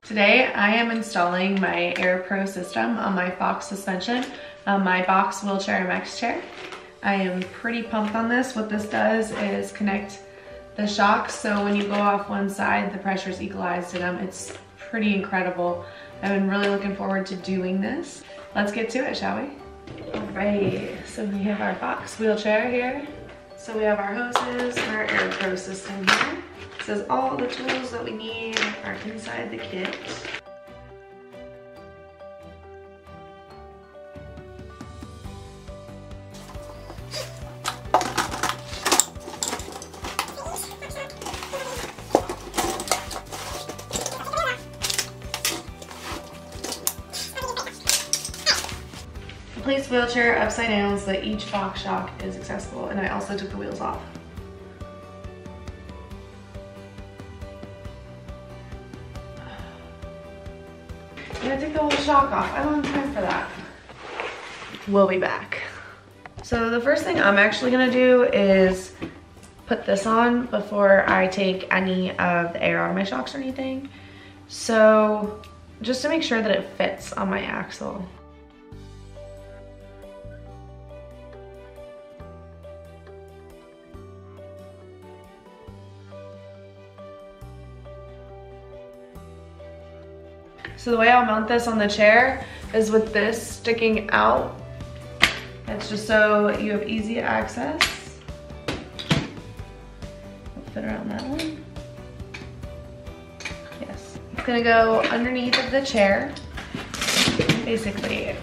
Today I am installing my AirPro system on my Fox suspension, my Box Wheelchair MX chair. I am pretty pumped on this. What this does is connect the shocks, so when you go off one side, the pressure is equalized to them. It's pretty incredible. I've been really looking forward to doing this. Let's get to it, shall we? All right, so we have our Box wheelchair here. So we have our hoses and our AirPro system here. It says all the tools that we need are inside the kit. Place wheelchair upside down so that each Fox shock is accessible, and I also took the wheels off. I'm gonna take the whole shock off. I don't have time for that. We'll be back. So the first thing I'm actually gonna do is put this on before I take any of the air out of my shocks or anything. So just to make sure that it fits on my axle. So the way I'll mount this on the chair is with this sticking out. It's just so you have easy access. It'll fit around that one. Yes. It's gonna go underneath of the chair. Basically,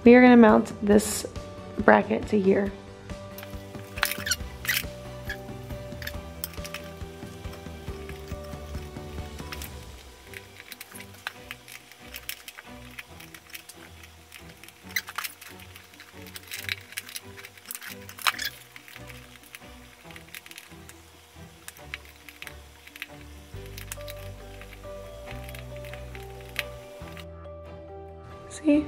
we are gonna mount this bracket to here. See?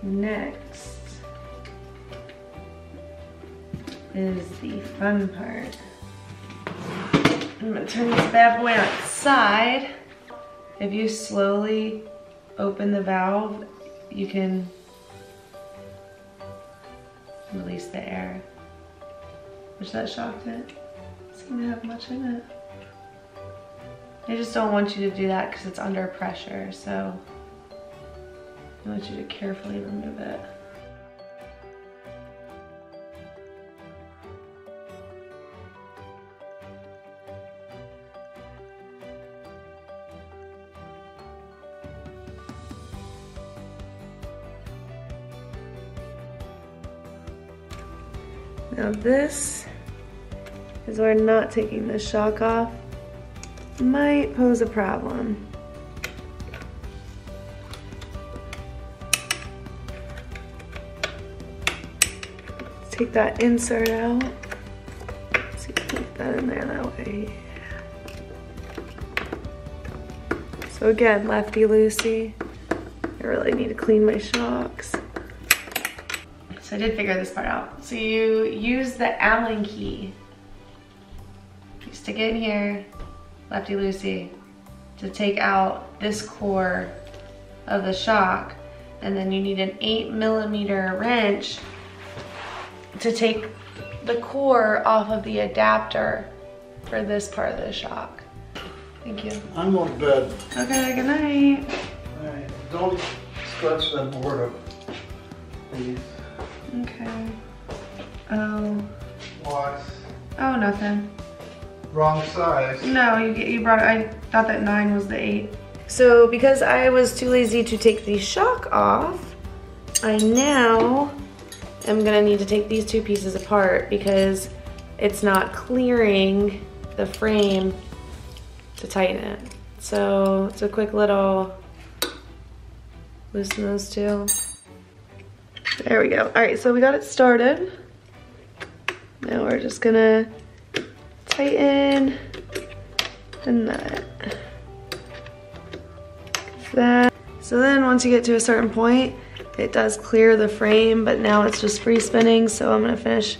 Next is the fun part. I'm gonna turn this bad boy on its side. If you slowly open the valve, you can release the air. Which that shock didn't seem to have much in it. I just don't want you to do that because it's under pressure, so I want you to carefully remove it. Now this is where not taking the shock off might pose a problem. Let's take that insert out. Let's see, put that in there that way. So again, lefty-loosey. I really need to clean my shocks. So I did figure this part out. So you use the Allen key. You stick it in here, lefty-loosey, to take out this core of the shock, and then you need an 8mm wrench to take the core off of the adapter for this part of the shock. Thank you. I'm going to bed. Okay, good night. All right, don't scratch that board up, please. Okay. Oh. What? Oh, nothing. Wrong size. No, you brought it. I thought that 9 was the 8. So because I was too lazy to take the shock off, I now am gonna need to take these two pieces apart because it's not clearing the frame to tighten it. So it's a quick little loosen those two. There we go. All right, so we got it started. Now we're just gonna tighten the nut. That. So then once you get to a certain point, it does clear the frame, but now it's just free spinning, so I'm gonna finish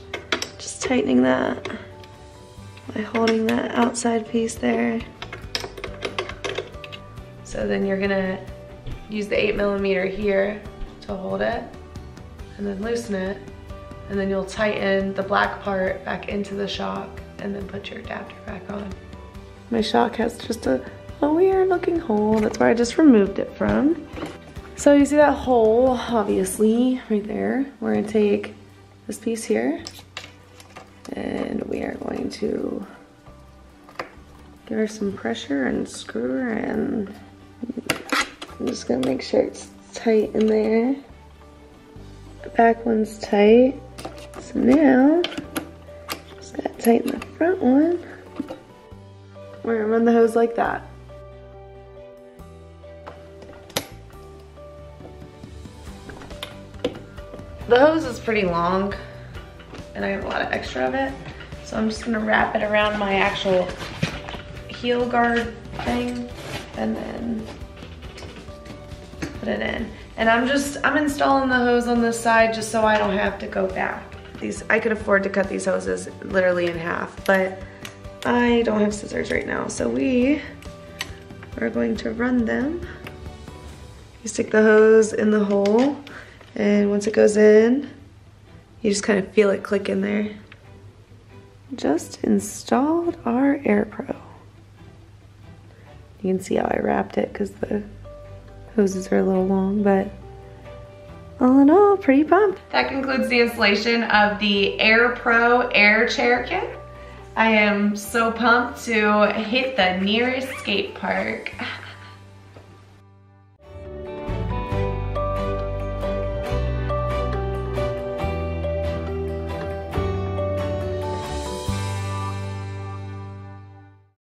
just tightening that. by holding that outside piece there. So then you're gonna use the 8mm here to hold it and then loosen it. And then you'll tighten the black part back into the shock and then put your adapter back on. My shock has just a weird looking hole. That's where I just removed it from. So you see that hole, obviously, right there. We're gonna take this piece here and we are going to give her some pressure and screw her in. I'm just gonna make sure it's tight in there. The back one's tight. So now, just gotta tighten the front one. We're gonna run the hose like that. The hose is pretty long and I have a lot of extra of it. So I'm just gonna wrap it around my actual heel guard thing and then put it in. And I'm installing the hose on this side just so I don't have to go back. I could afford to cut these hoses literally in half, but I don't have scissors right now. So we are going to run them. You stick the hose in the hole, and once it goes in, you just kind of feel it click in there. Just installed our AirPro. You can see how I wrapped it because the hoses are a little long, but all in all, pretty pumped. That concludes the installation of the AirPro AirChair Kit. I am so pumped to hit the nearest skate park.